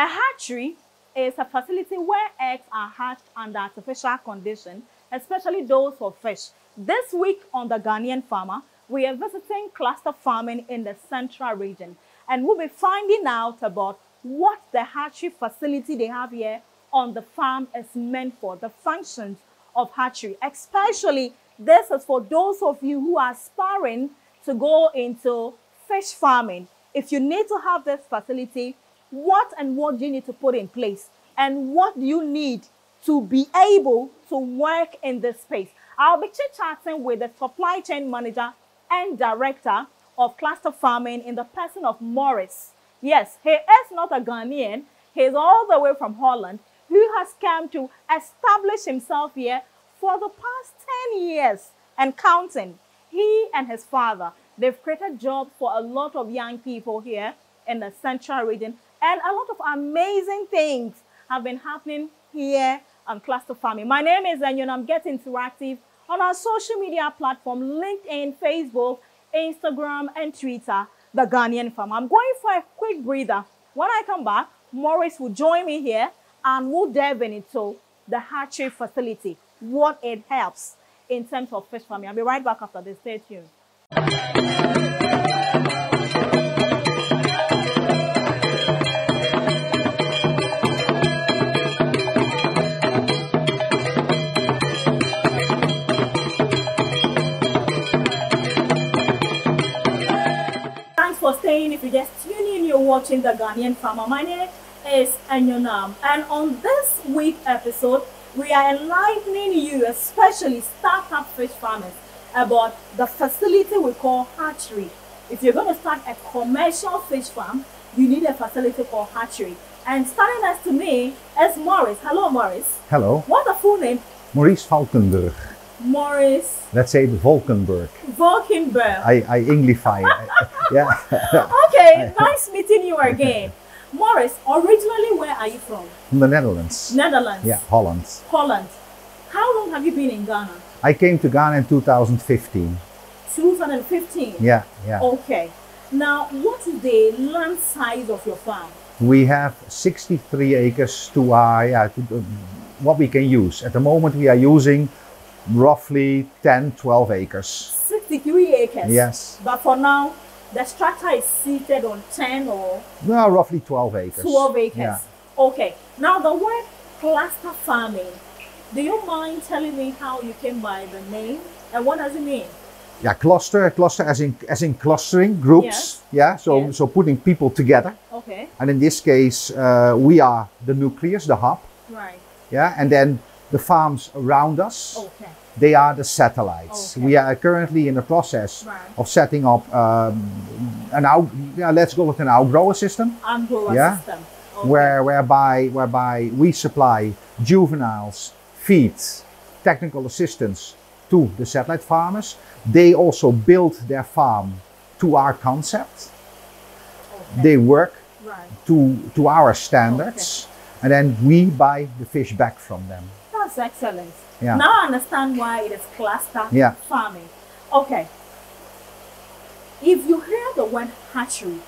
A hatchery is a facility where eggs are hatched under artificial conditions, especially those for fish. This week on The Ghanaian Farmer, we are visiting cluster farming in the central region, and we'll be finding out about what the hatchery facility they have here on the farm is meant for, the functions of hatchery. Especially, this is for those of you who are aspiring to go into fish farming. If you need to have this facility, what do you need to put in place? And what do you need to be able to work in this space? I'll be chit-chatting with the supply chain manager and director of cluster farming in the person of Morris. Yes, he is not a Ghanaian. He's all the way from Holland, who has come to establish himself here for the past 10 years and counting. He and his father, they've created jobs for a lot of young people here in the central region, and a lot of amazing things have been happening here on cluster farming. My name is Enlighten. I'm getting interactive on our social media platform, LinkedIn, Facebook, Instagram, and Twitter, The Ghanaian Farmer. I'm going for a quick breather. When I come back, Morris will join me here and we'll delve into the hatchery facility, what it helps in terms of fish farming. I'll be right back after this. Stay tuned. For staying. If you just tune in, you're watching The Ghanaian Farmer. My name is Enlighten, and on this week's episode, we are enlightening you, especially startup fish farmers, about the facility we call hatchery. If you're going to start a commercial fish farm, you need a facility called hatchery. And starting next to me is Morris. Hello, Morris. Hello. What's the full name? Maurice Valkenburg. Morris. Let's say Valkenburg. Valkenburg. I Englify. Yeah. Okay, nice meeting you again. Morris, originally where are you from? From the Netherlands. Netherlands. Yeah, Holland. Holland. How long have you been in Ghana? I came to Ghana in 2015. 2015? Yeah. Okay. Now, what is the land size of your farm? We have 63 acres to what we can use. At the moment we are using roughly 10-12 acres. 63 acres? Yes. But for now, the structure is seated on 10 or? No, roughly 12 acres. 12 acres. Yeah. Okay. Now the word cluster farming, do you mind telling me how you came by the name and what does it mean? Yeah, cluster as in clustering groups. Yes. Yeah, so putting people together. Okay. And in this case, we are the nucleus, the hub. Right. Yeah, and then the farms around us. Okay. They are the satellites. Okay. We are currently in the process of setting up let's go with an outgrower system. Outgrower system. Okay. Whereby we supply juveniles, feed, technical assistance to the satellite farmers. They also build their farm to our concept. Okay. They work to our standards, and then we buy the fish back from them. That's excellent. Yeah. Now I understand why it is cluster farming. Okay. If you hear the word hatchery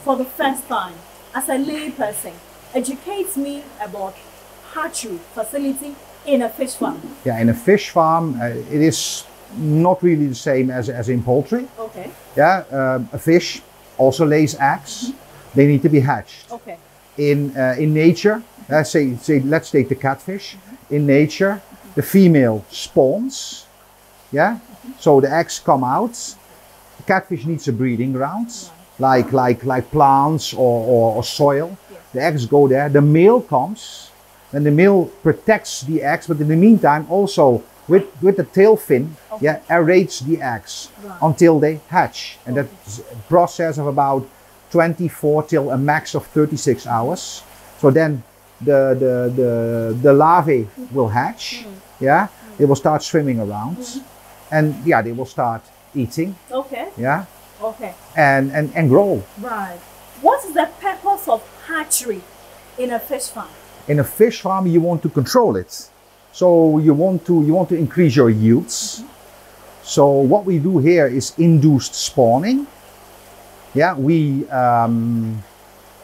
for the first time, as a lay person, educate me about hatchery facility in a fish farm. Yeah, in a fish farm, it is not really the same as in poultry. Okay. Yeah, a fish also lays eggs. Mm-hmm. They need to be hatched. Okay. In nature, let's take the catfish. Mm-hmm. In nature, the female spawns. Yeah. Mm-hmm. So the eggs come out. The catfish needs a breeding ground, like plants or soil. Yes. The eggs go there. The male comes. And the male protects the eggs, but in the meantime also with the tail fin, aerates the eggs until they hatch. And that's a process of about 24 till a max of 36 hours. So then the larvae will hatch. Yeah, they will start swimming around, and they will start eating. Okay. Yeah. Okay. And grow. Right. What is the purpose of hatchery in a fish farm? In a fish farm, you want to control it, so you want to increase your yields. So what we do here is induced spawning. Yeah, we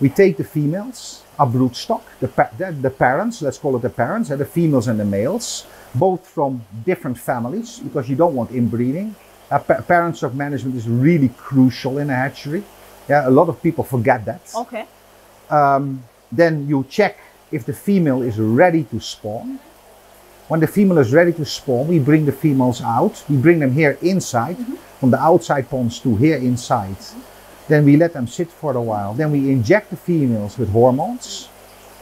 We take the females, our broodstock, the parents, let's call it the parents, the females and the males, both from different families, because you don't want inbreeding. Parent stock management is really crucial in a hatchery. Yeah, a lot of people forget that. Okay. Then you check if the female is ready to spawn. When the female is ready to spawn, we bring the females out. We bring them here inside, from the outside ponds to here inside. Then we let them sit for a while. Then we inject the females with hormones.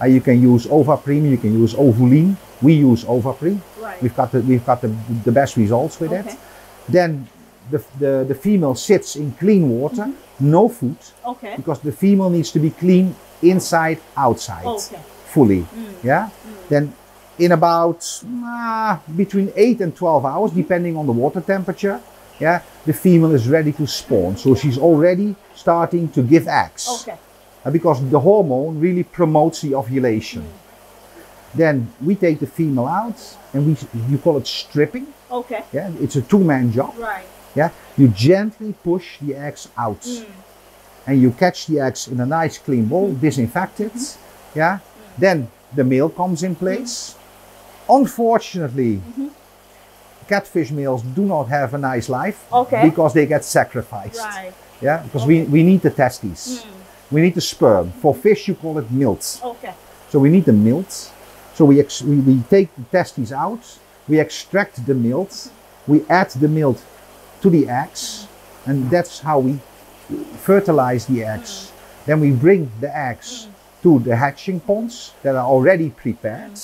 You can use Ovaprene, you can use Ovulin. We use Ovaprene. Right. We've got the best results with it. Then the female sits in clean water, no food, because the female needs to be clean inside, outside, fully. Yeah. Then in about between 8 and 12 hours, depending on the water temperature, yeah, the female is ready to spawn. So she's already starting to give eggs. Because the hormone really promotes the ovulation. Then we take the female out and you call it stripping. Yeah, it's a two-man job. Right. Yeah, you gently push the eggs out. And you catch the eggs in a nice clean bowl, disinfect it. Yeah. Then the male comes in place. Unfortunately, catfish males do not have a nice life because they get sacrificed. Right. Yeah, because we need the testes. We need the sperm. For fish, you call it milt. So we need the milt. So we take the testes out, we extract the milt, we add the milt to the eggs, and that's how we fertilize the eggs. Then we bring the eggs to the hatching ponds that are already prepared.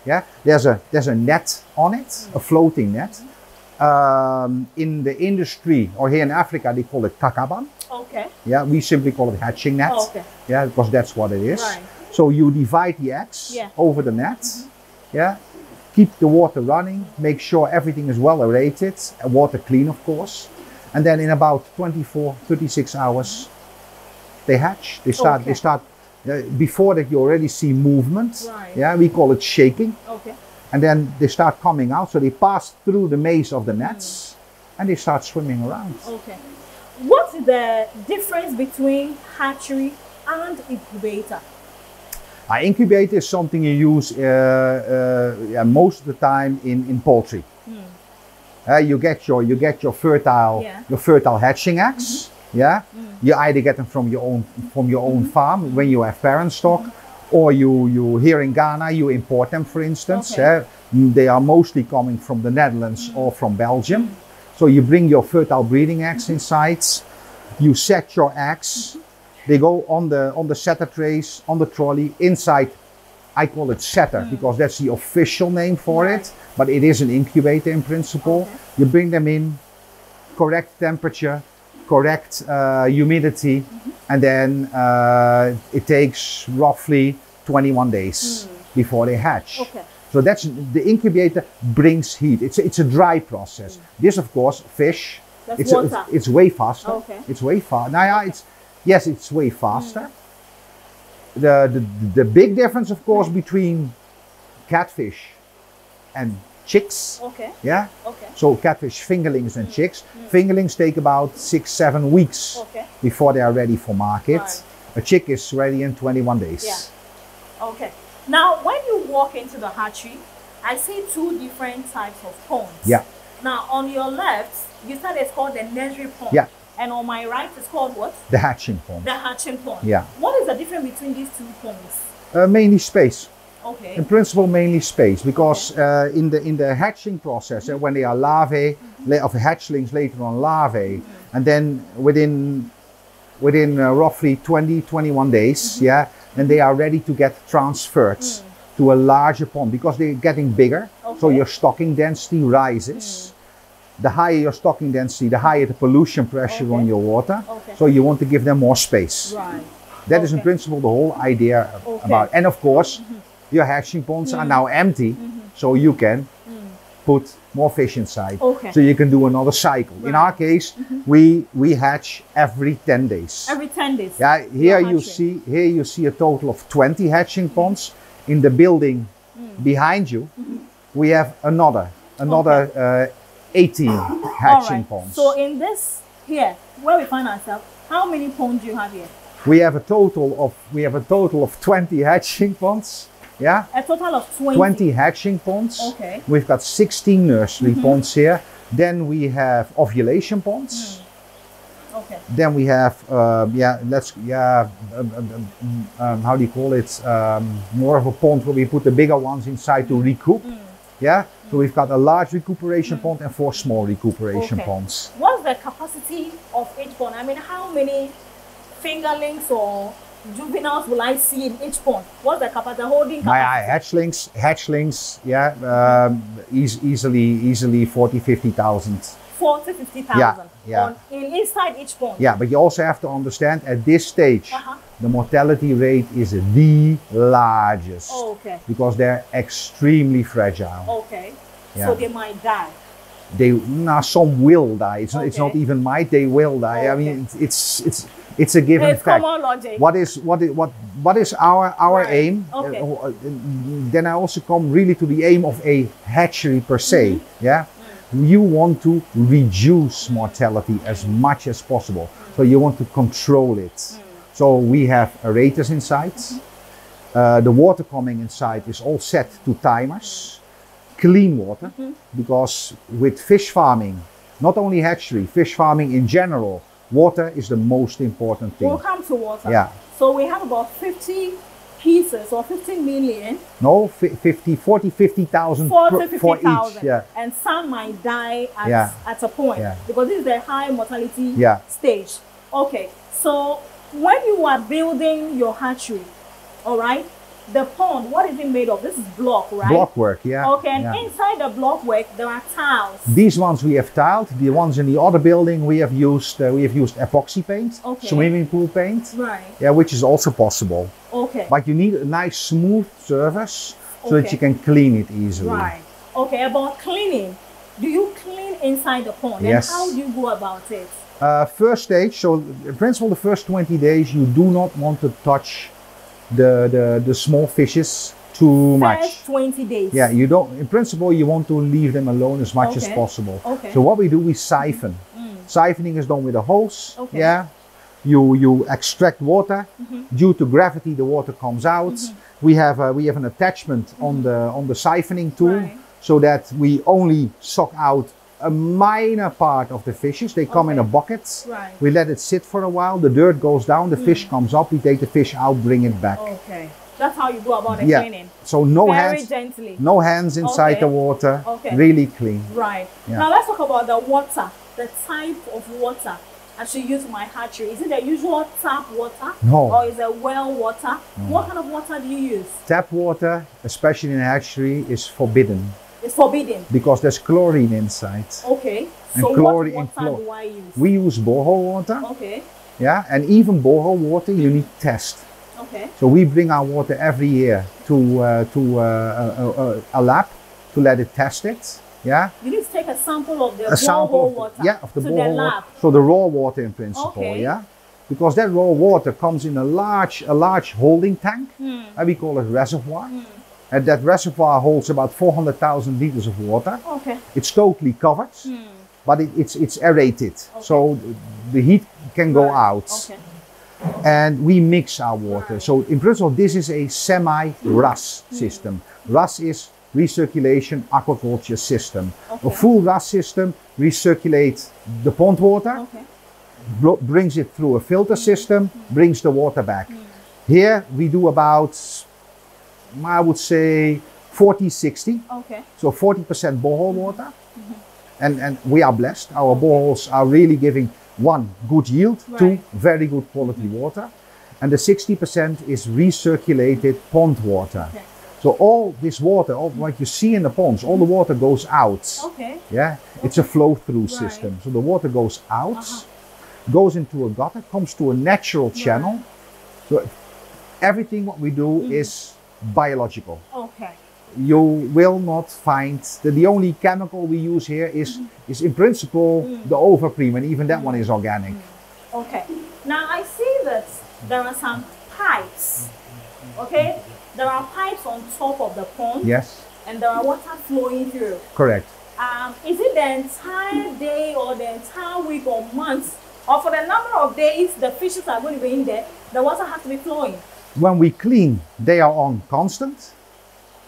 Yeah, there's a net on it, a floating net. In the industry, or here in Africa, they call it kakaban. Yeah, we simply call it hatching net. Yeah, because that's what it is. Right. So you divide the eggs over the net. Yeah, keep the water running, make sure everything is well aerated, and water clean, of course. And then in about 24, 36 hours, they hatch. They start. Before that, you already see movement. Right. Yeah, we call it shaking. And then they start coming out. So they pass through the maze of the nets, and they start swimming around. What's the difference between hatchery and incubator? Incubator is something you use most of the time in poultry. You get your fertile hatching eggs. Yeah, you either get them from your own farm when you have parent stock, or you here in Ghana you import them, for instance. They are mostly coming from the Netherlands or from Belgium. So you bring your fertile breeding eggs inside. You set your eggs. They go on the setter trays, on the trolley, inside. I call it setter because that's the official name for it, but it is an incubator in principle. You bring them in, correct temperature, correct humidity, and then it takes roughly 21 days before they hatch. So that's the incubator brings heat. It's a dry process. This, of course, fish. It's way faster. It's way faster. Yes, it's way faster. The big difference, of course, between catfish and chicks. Yeah. So catfish fingerlings and chicks. Fingerlings take about 6-7 weeks before they are ready for market. A chick is ready in 21 days. Now, when you walk into the hatchery, I see two different types of ponds. Now, on your left, you said it's called the nursery pond. And on my right, it's called what? The hatching pond. The hatching pond. Yeah. What is the difference between these two ponds? Mainly space. Okay. In principle, mainly space, because in the hatching process, when they are larvae of hatchlings, later on larvae, and then within roughly 20-21 days, then they are ready to get transferred to a larger pond because they're getting bigger. So your stocking density rises. The higher your stocking density, the higher the pollution pressure on your water. So you want to give them more space. That is in principle the whole idea about. And of course, your hatching ponds are now empty, so you can put more fish inside. So you can do another cycle. In our case, we hatch every 10 days. Every 10 days. Yeah. Here you see a total of 20 hatching ponds. In the building behind you, we have another 18 hatching ponds. So in this here, where we find ourselves, how many ponds do you have here? We have a total of 20 hatching ponds. Yeah. A total of 20. 20 hatching ponds. Okay. We've got 16 nursery ponds here. Then we have ovulation ponds. Okay. Then we have how do you call it? More of a pond where we put the bigger ones inside to recoup. Yeah. So we've got a large recuperation pond and 4 small recuperation ponds. What's the capacity of each pond? I mean, how many fingerlings or juveniles will I see in each pond? What's the capacity, holding capacity? Hatchlings, yeah, easily 40, 50,000. 40, 50,000 yeah. Inside each pond. Yeah, but you also have to understand at this stage, the mortality rate is the largest. Okay. Because they're extremely fragile. Okay. Yeah. So they might die. Some will die. It's not even might. They will die. I mean, it's a given it's fact. Common logic. What is our aim? Okay. Then I also come really to the aim of a hatchery per se. Yeah. You want to reduce mortality as much as possible. So you want to control it. So we have aerators inside. The water coming inside is all set to timers. Clean water, because with fish farming, not only hatchery, fish farming in general, water is the most important thing. We'll come to water. Yeah. So we have about 50 pieces or 50 million. No, 50,000 for each. Yeah. And some might die at a point because this is the high mortality stage. Okay, so when you are building your hatchery, all right, the pond, what is it made of? This is block, right? Blockwork, yeah. Okay, and inside the blockwork there are tiles. These ones we have tiled. The ones in the other building we have used epoxy paint, swimming pool paint. Right. Yeah, which is also possible. Okay. But you need a nice smooth surface so that you can clean it easily. Right. Okay, about cleaning. Do you clean inside the pond? Yes. And how do you go about it? First stage, so in principle the first 20 days you do not want to touch the small fishes too much. First 20 days. Yeah, you don't. In principle, you want to leave them alone as much as possible. Okay. So what we do, we siphon. Siphoning is done with a hose. Okay. Yeah. You extract water. Due to gravity, the water comes out. We have an attachment on the siphoning tool, so that we only suck out a minor part of the fishes. They come in a bucket. Right. We let it sit for a while. The dirt goes down. The fish comes up. We take the fish out, bring it back. Okay. That's how you go about the cleaning. So no Very hands. gently. No hands inside the water. Okay. Really clean. Right. Yeah. Now let's talk about the water. The type of water I should use my hatchery. Is it the usual tap water? No. Or is it well water? No. What kind of water do you use? Tap water, especially in a hatchery, is forbidden. It's forbidden. Because there's chlorine inside. Okay. And so chlorine, what water do I use? We use borehole water. Okay. Yeah, and even borehole water you need to test. Okay. So we bring our water every year to a lab to let it test it. Yeah. You need to take a sample of the borehole water. Yeah, of the to borehole the lab. water. So the raw water in principle. Okay. Yeah. Because that raw water comes in a large holding tank, and we call it reservoir. And that reservoir holds about 400,000 liters of water. Okay. It's totally covered, but it's aerated, so the heat can go out. Okay. And we mix our water. So in principle, this is a semi-RAS system. RAS is recirculation aquaculture system. Okay. A full RAS system recirculates the pond water, brings it through a filter system, brings the water back. Here we do about, I would say, 40-60. Okay. So 40% borehole water. And we are blessed. Our boreholes are really giving, one, good yield, two, very good quality water. And the 60% is recirculated pond water. Okay. So all this water, all what you see in the ponds, all the water goes out. Okay. Yeah, it's a flow-through system. So the water goes out, goes into a gutter, comes to a natural channel. So everything what we do is biological. Okay. You will not find the only chemical we use here is in principle the overprime, and even that one is organic. Okay. Now I see that there are some pipes. Okay. There are pipes on top of the pond. Yes. And there are water flowing through. Correct. Is it the entire day or the entire week or month Or for the number of days the fishes are going to be in there, the water has to be flowing? When we clean, they are on constant.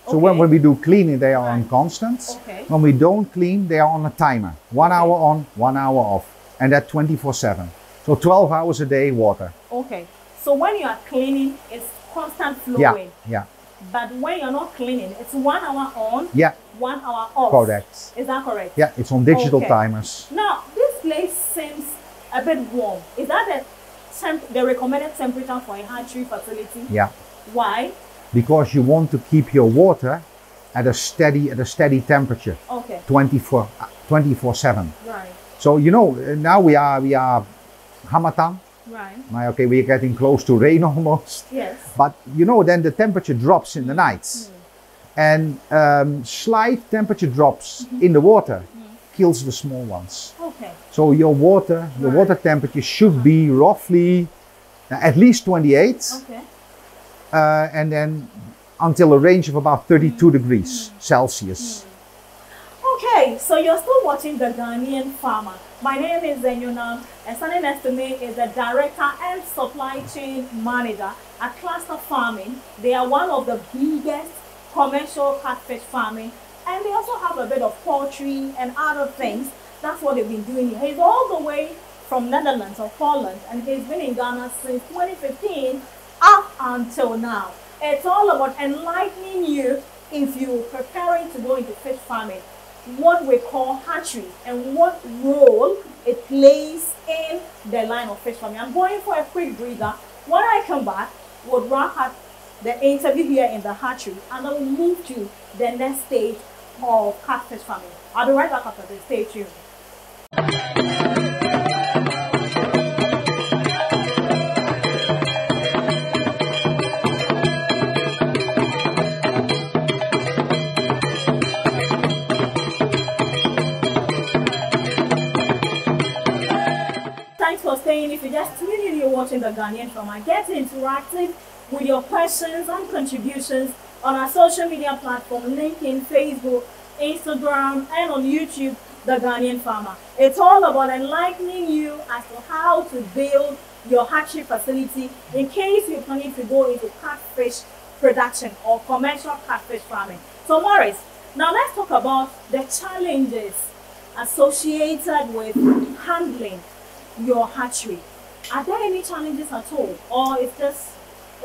So Okay. when we do cleaning, they are on Right. constant. Okay. When we don't clean, they are on a timer. 1 hour on, 1 hour off. And that 24/7. So 12 hours a day water. Okay. So when you are cleaning, it's constant Yeah, flowing. yeah, But when you're not cleaning, it's 1 hour on, yeah, 1 hour off. correct. Is that correct? Yeah, it's on digital Okay. timers. Now, this place seems a bit warm. Is that the recommended temperature for a hatchery facility? Yeah, Why? because you want to keep your water at a steady temperature, Okay. 24/7. Right. So you know, now we are Hamatan. Right. Okay, we're getting close to rain almost. Yes. But you know, then the temperature drops in the nights, and slight temperature drops in the water kills the small ones. Okay. So your water temperature should be roughly at least 28, Okay. and then until a range of about 32 degrees Celsius. Okay, so you're still watching The Ghanaian Farmer. My name is Zenyonam, and standing next to me is the Director and Supply Chain Manager at Cluster Farming. They are one of the biggest commercial catfish farming, and they also have a bit of poultry and other things. That's what they've been doing here. He's all the way from Netherlands or Holland, and he's been in Ghana since 2015 up until now. It's all about enlightening you if you're preparing to go into fish farming, what we call hatchery and what role it plays in the line of fish farming. I'm going for a quick breather. When I come back, we'll wrap up the interview here in the hatchery, and then we'll move to the next stage of catfish farming. I'll be right back after this. Stay tuned. Thanks for staying. If you just tuned in, you're watching The Ghanaian Farmer. Get interactive with your questions and contributions on our social media platform, LinkedIn, Facebook, Instagram, and on YouTube, The Ghanaian Farmer. It's all about enlightening you as to how to build your hatchery facility in case you're planning to go into catfish production or commercial catfish farming. So Maurice, now let's talk about the challenges associated with handling your hatchery. Are there any challenges at all, or it's just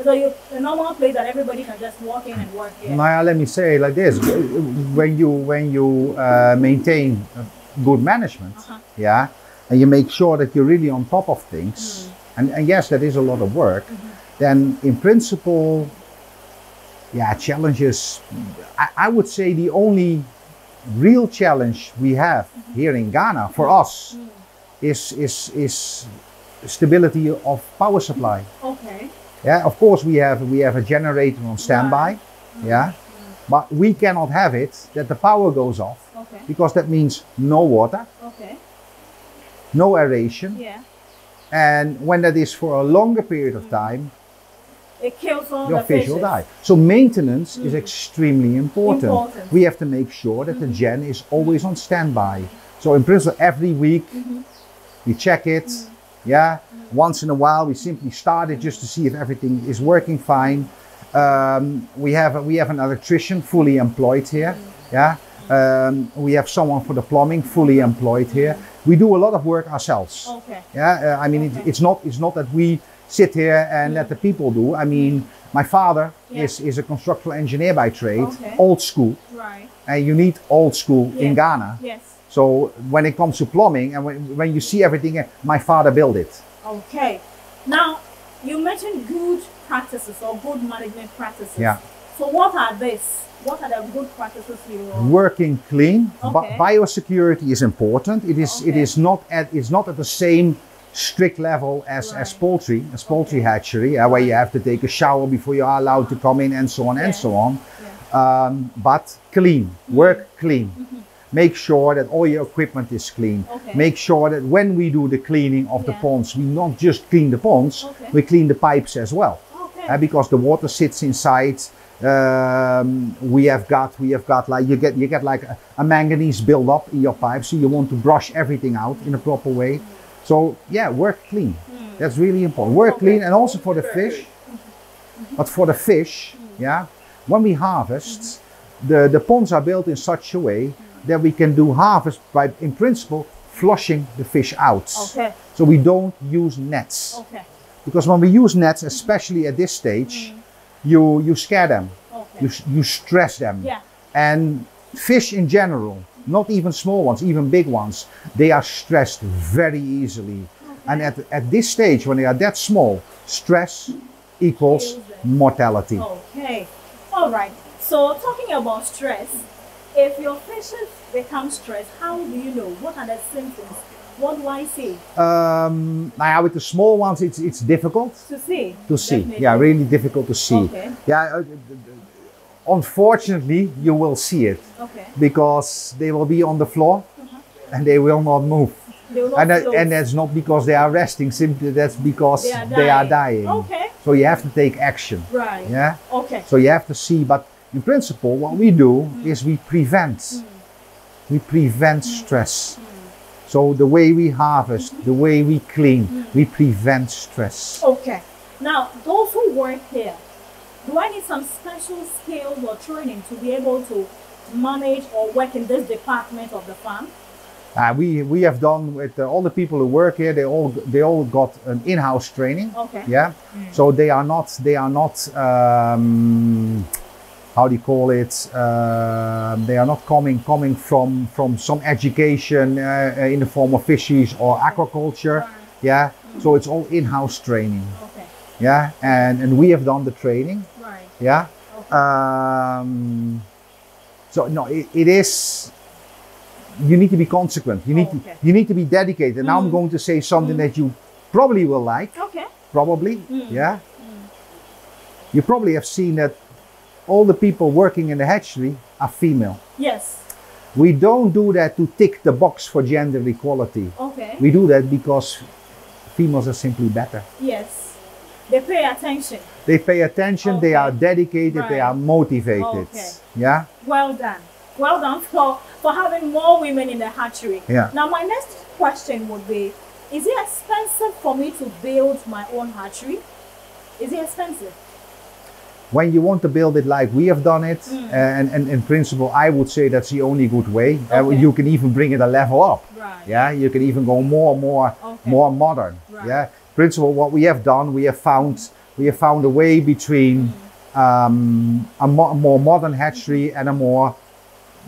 a normal place that everybody can just walk in and work in? Now, let me say it like this: when you maintain good management, yeah, and you make sure that you're really on top of things, and yes, that is a lot of work. Then, in principle, yeah, challenges. I would say the only real challenge we have here in Ghana for us is stability of power supply. Okay. Yeah, of course we have a generator on standby. Yeah, but we cannot have it that the power goes off, because that means no water, no aeration, and when that is for a longer period of time, it kills all your the fish fishes. will die. So maintenance is extremely important. We have to make sure that the gen is always on standby. So in principle, every week we check it. Yeah, once in a while we simply start it just to see if everything is working fine. We have an electrician fully employed here. Yeah, we have someone for the plumbing fully employed here. We do a lot of work ourselves. Yeah, I mean it's not that we sit here and let the people do. I mean, my father is a constructional engineer by trade, old school, and you need old school in Ghana. So when it comes to plumbing and when you see everything, my father built it. Okay. Now, you mentioned good practices or good management practices. Yeah. So what are these? What are the good practices you are? Working clean. Biosecurity is important. It is not at the same strict level as poultry hatchery, where you have to take a shower before you are allowed to come in and so on and so on. But clean, work clean. Make sure that all your equipment is clean. Make sure that when we do the cleaning of the ponds, we not just clean the ponds, we clean the pipes as well. Because the water sits inside. We have got like you get like a manganese build up in your pipes, so you want to brush everything out in a proper way. So yeah, work clean. That's really important. Work clean, and also for the fish. But for the fish, yeah, when we harvest, the ponds are built in such a way that we can do harvest by, in principle, flushing the fish out. Okay. So we don't use nets. Okay. Because when we use nets, especially at this stage, you scare them. Okay. You stress them. Yeah. And fish in general, not even small ones, even big ones, they are stressed very easily. Okay. And at this stage, when they are that small, stress equals mortality. Okay. All right. So talking about stress, if your fishes become stressed, how do you know? What are the symptoms? What do I see? Now with the small ones, it's difficult To see. to see. Definitely. Yeah, really difficult to see. Okay. Yeah, unfortunately, you will see it Okay. because they will be on the floor and they will not move. They will not And float. that's not because they are resting, simply that's because They are dying. Okay. So you have to take action. Right. Yeah. Okay. So you have to see, but in principle, what we do is we prevent. We prevent stress. So the way we harvest, the way we clean, we prevent stress. Okay. Now, those who work here, do I need some special skills or training to be able to manage or work in this department of the farm? We have done with all the people who work here. They all got an in-house training. Okay. Yeah. So they are not how do you call it? They are not coming from some education in the form of fisheries or aquaculture. Right. Yeah. So it's all in-house training. Okay. Yeah. And we have done the training. Right. Yeah. Okay. So no, it is. You need to be consequent. You need Okay. you need to be dedicated. Now I'm going to say something that you probably will like. Okay. Probably. Yeah. You probably have seen that all the people working in the hatchery are female. Yes. We don't do that to tick the box for gender equality. Okay. We do that because females are simply better. Yes. They pay attention. They pay attention, they Okay. are dedicated, they Right. are motivated. Okay. Yeah? Well done. Well done for having more women in the hatchery. Yeah. Now, my next question would be, is it expensive for me to build my own hatchery? Is it expensive? When you want to build it like we have done it, and in principle, I would say that's the only good way. Okay. You can even bring it a level up. Right. Yeah, you can even go more Okay. modern. Right. Yeah, principle. What we have done, we have found a way between a more modern hatchery and a more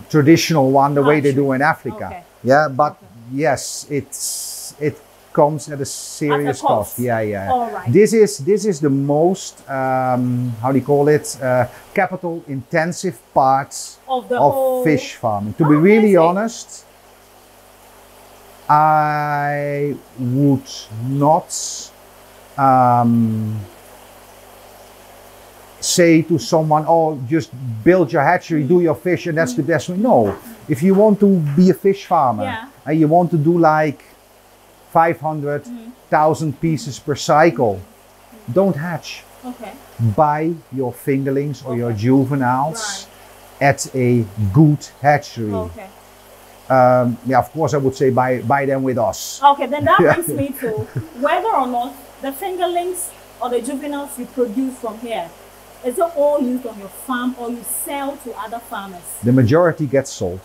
traditional one, the way they do in Africa. Okay. Yeah, but yes, it comes at a serious cost. cost. Yeah, yeah. All right. This is the most how do you call it? Capital intensive parts Of the of whole fish farming. To be really amazing. honest, I would not say to someone, oh, just build your hatchery, do your fish, and that's the best way. No, if you want to be a fish farmer Yeah. and you want to do like 500,000 pieces per cycle, don't hatch. Okay. Buy your fingerlings or your Okay. juveniles at a good hatchery. Okay. Yeah, of course, I would say buy them with us. Okay, then that brings me to whether or not the fingerlings or the juveniles you produce from here, is it all used on your farm or you sell to other farmers? The majority gets sold.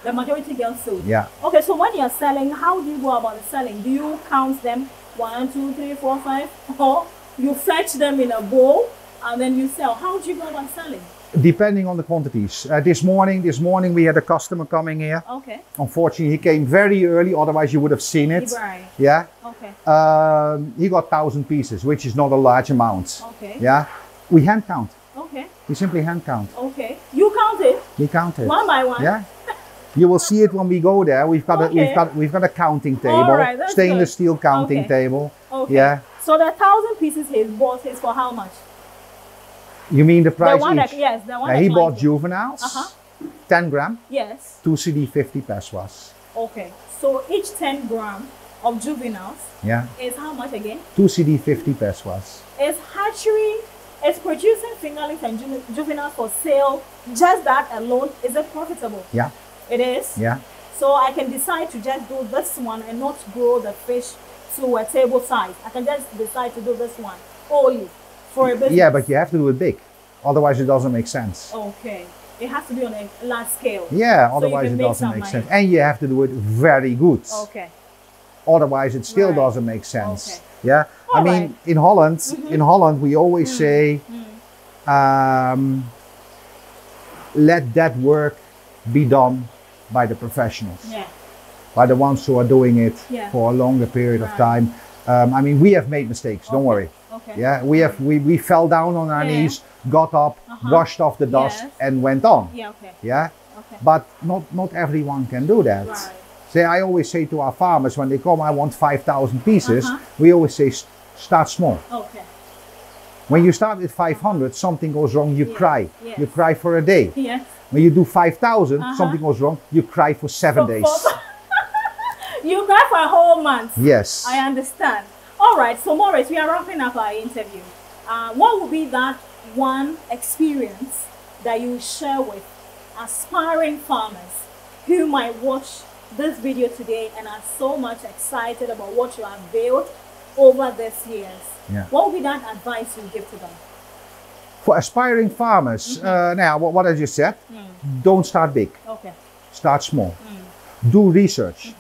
The majority gets sold. Yeah. Okay, so when you're selling, how do you go about the selling? Do you count them 1, 2, 3, 4, 5, or you fetch them in a bowl and then you sell? How do you go about selling? Depending on the quantities. This morning we had a customer coming here. Okay. Unfortunately, he came very early, otherwise you would have seen it. Right. Yeah. Okay. He got 1,000 pieces, which is not a large amount. Okay. Yeah. We hand count. Okay. We simply hand count. Okay. You count it We count it. one by one. Yeah. You will see it when we go there. We've got Okay. we've got a counting table, right, that's stainless good. steel counting Okay. table. Okay. Yeah. So the 1,000 pieces he bought is for how much? You mean the price The one each? that, yes, the one Yeah, that he client bought bought. juveniles, Uh-huh. 10 gram, Yes. 2 CD 50 pesos. Okay. So each 10 gram of juveniles Yeah. is how much again? 2 CD 50 pesos. Is hatchery, is producing fingerlings and juveniles for sale, just that alone, is it profitable? Yeah. It is? Yeah. So I can decide to just do this one and not grow the fish to a table size. I can just decide to do this one only for a business. Yeah, but you have to do it big. Otherwise, it doesn't make sense. Okay. It has to be on a large scale. Yeah, so otherwise it doesn't make money. sense. And you have to do it very good. Okay. Otherwise, it still doesn't make sense. Okay. Yeah. All I mean, in Holland, we always say, let that work be done by the professionals. Yeah. By the ones who are doing it Yeah. for a longer period of time. I mean, we have made mistakes. Don't worry. Okay. Yeah, we fell down on our knees, got up, washed off the dust, and went on. Yeah. Okay. Yeah. Okay. But not everyone can do that. Right. Say, I always say to our farmers when they come, I want 5,000 pieces. We always say, start small. Okay. When you start with 500, something goes wrong, you cry. Yes. You cry for a day. Yes. When you do 5,000, something goes wrong, you cry for 7 days. You cry for a whole month. Yes. I understand. All right, so Maurice, we are wrapping up our interview. What would be that one experience that you share with aspiring farmers who might watch this video today and are so much excited about what you have built over these years? Yeah. What would be that advice you give to them? For aspiring farmers, now what I just said, don't start big. Okay. Start small. Do research.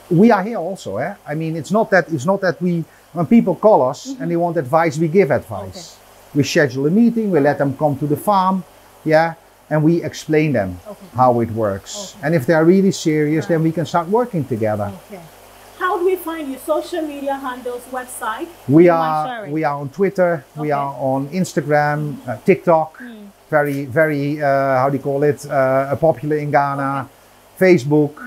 We are here also. I mean, it's not that we, when people call us and they want advice, we give advice. Okay. We schedule a meeting, we let them come to the farm, and we explain them how it works. And if they are really serious, then we can start working together. Okay. How do we find your social media handles, website? We are on Twitter, we are on Instagram, TikTok, very how do you call it, popular in Ghana. Facebook,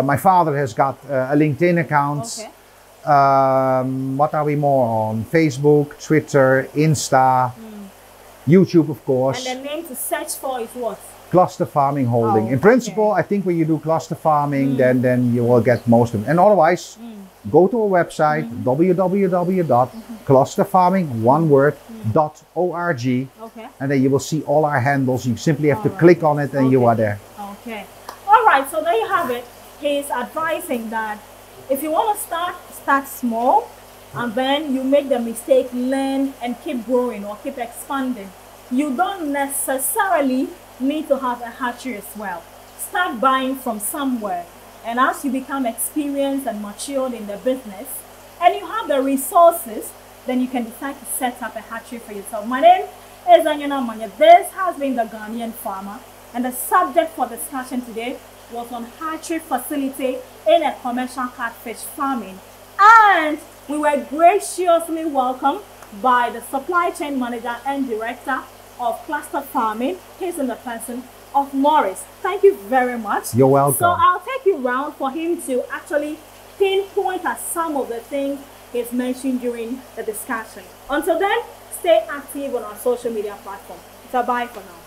my father has got a LinkedIn account. What are we more on? Facebook, Twitter, Insta, YouTube, of course. And the name to search for is what? Cluster Farming Holding. In principle, I think when you do cluster farming, then you will get most of them. And otherwise, go to our website, www.clusterfarming.org, and then you will see all our handles. You simply have to click on it and you are there. Okay. All right, so there you have it. He's advising that if you want to start small, and then you make the mistake, learn and keep growing or keep expanding. You don't necessarily need to have a hatchery as well. Start buying from somewhere, and as you become experienced and matured in the business, and you have the resources, then you can decide to set up a hatchery for yourself. My name is Anyana Manya. This has been the Ghanaian Farmer. And the subject for discussion today was on hatchery facility in a commercial catfish farming. And we were graciously welcomed by the supply chain manager and director of cluster farming. He's in the person of Maurice. Thank you very much. You're welcome. So I'll take you round for him to actually pinpoint at some of the things he's mentioned during the discussion. Until then, stay active on our social media platform. So bye for now.